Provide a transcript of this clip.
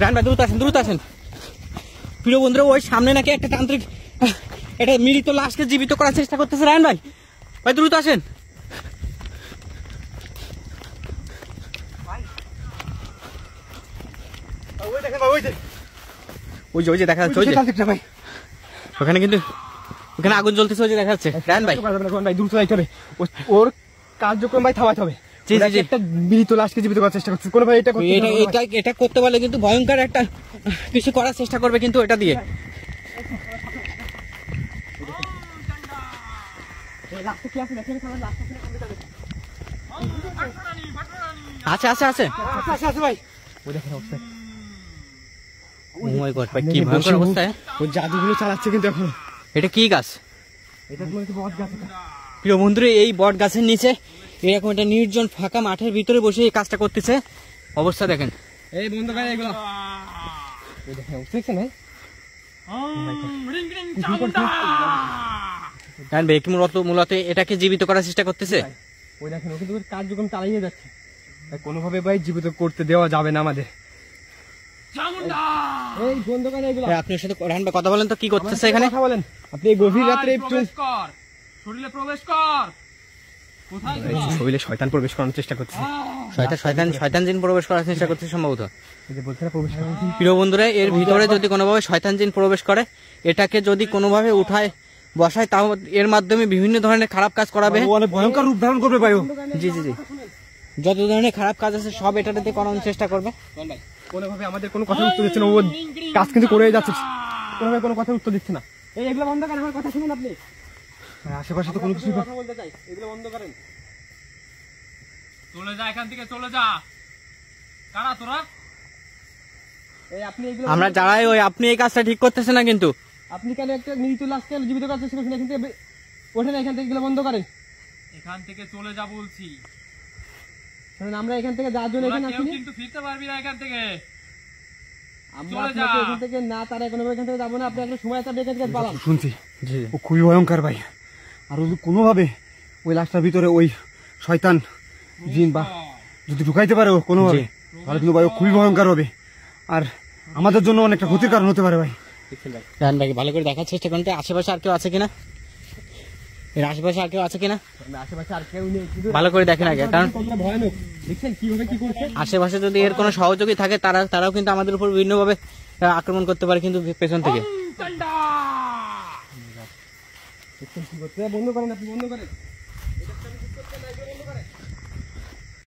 রায়হান ভাই দ্রুত আসেন, দ্রুত আসেন। প্রিয় বন্ধুরা, ওই সামনে নাকি একটা তান্ত্রিক এটা মৃত লাশকে জীবিত করার চেষ্টা করতেছে। রায়হান ভাই, ভাই দ্রুত আসেন। ওই যে দেখা যাচ্ছে, ওই যে ভাই ওখানে, কিন্তু ওখানে আগুন জ্বলতেছে, ওই যে দেখা যাচ্ছে। রায়হান ভাই দ্রুত যাইতে হবে, ওর কার্যক্রম ভাই থামাতে হবে। একটা মৃত লাশকে জীবিত করার চেষ্টা করছে, কোনো ভাই এটা করতে পারলে কিন্তু ভয়ঙ্কর একটা কিছু করার চেষ্টা করবে, কিন্তু এটা দিয়ে। আচ্ছা আচ্ছা আছে ভাই, কি ভয়ঙ্কর অবস্থায় ওই জাদুগুলো চালাচ্ছে কিন্তু এখন। এটা কি গাছ? এটা বট গাছ। প্রিয় বন্ধুরা, এই বট গাছের নিচে এরকম একটা নির্জন ফাঁকা মাঠের ভিতরে বসে এই কাজটা করতেছে। অবস্থা দেখেন। এই বন্ধু ভাই, এগুলো দেখছেন ভাই? মূলত এটাকে জীবিত করার চেষ্টা করতেছে। ওই দেখেন, ও কিন্তু কার্যক্রম চালিয়ে যাচ্ছে। কোনোভাবে ভাই জীবিত করতে দেওয়া যাবে না আমাদের। এই বন্ধ করেন এগুলো। আপনি ওর সাথে রায়হান ভাই কথা বলেন তো, কি করতেছে এখানে? কথা বলেন আপনি। এই গভীর রাত্রে শরীরে প্রবেশ কর। শরীরে শয়তান প্রবেশ করার চেষ্টা করছে। শয়তান জিন প্রবেশ করার চেষ্টা করছে সম্ভবত। প্রিয় বন্ধুরা, এর ভিতরে যদি কোনোভাবে শয়তান জিন প্রবেশ করে, এটাকে যদি কোনোভাবে উঠায় বসায়, তাও এর মাধ্যমে বিভিন্ন ধরনের খারাপ কাজ করাবে, অনেক ভয়ঙ্কর রূপ ধারণ করবে ভাই। জি জি জি, যত ধরনের খারাপ কাজ আছে সব এটাতে করানোর চেষ্টা করবে। কোনোভাবে আমাদের কোনো কথা উত্তর দিচ্ছে না, ও কাজ কিন্তু করেই যাচ্ছে, কোনোভাবে কোনো কথা উত্তর দিচ্ছে না। এই এগুলো বন্ধ করেন, আমার কথা শুনুন আপনি। আশেপাশে তো কোনো কিছু কথা বলতে চাই, এগুলো বন্ধ করেন। চলে যা এখান থেকে, চলে যা। কারা তোরা? এই আপনি এগুলো আমরা যারাই ওই, আপনি এই কাজটা ঠিক করতেছেন না কিন্তু। আপনি কেন একটা মৃত লাশকে জীবিত করার চেষ্টা করছেন? এখান থেকে ওঠেন, এখান থেকে এগুলো বন্ধ করেন। এখান থেকে চলে যা বলছি। আমরা এখান থেকে যার জন্য এখানে আসিনি, কিন্তু ফিরতে পারবি না এখান থেকে। আমরা এখান থেকে না, তারা কোনোভাবে এখান থেকে যাবো না। আপনি একটা সময় এখান থেকে পালান। শুনছি ও খুবই ভয়ঙ্কর ভাই। আর কোনোভাবে ওই লাশটার ভিতরে ওই শয়তান জিন বা যদি ঢুকাইতে পারে ও কোনোভাবে, তাহলে কিন্তু ভাই ও খুবই ভয়ঙ্কর হবে, আর আমাদের জন্য অনেকটা ক্ষতির কারণ হতে পারে ভাই। রায়হান ভাই ভালো করে দেখার চেষ্টা করুন আশেপাশে আর কেউ আছে কিনা, এর আশেপাশে আর কেউ আছে কিনা আশেপাশে আর কেউ নেই, ভালো করে দেখেন আগে, কারণ ভয়ানক। দেখছেন কিভাবে কি করছে? আশেপাশে যদি এর কোনো সহযোগী থাকে, তারাও কিন্তু আমাদের উপর বিভিন্নভাবে আক্রমণ করতে পারে কিন্তু পেছন থেকে। বন্ধ করেন আপনি, বন্ধ করেন।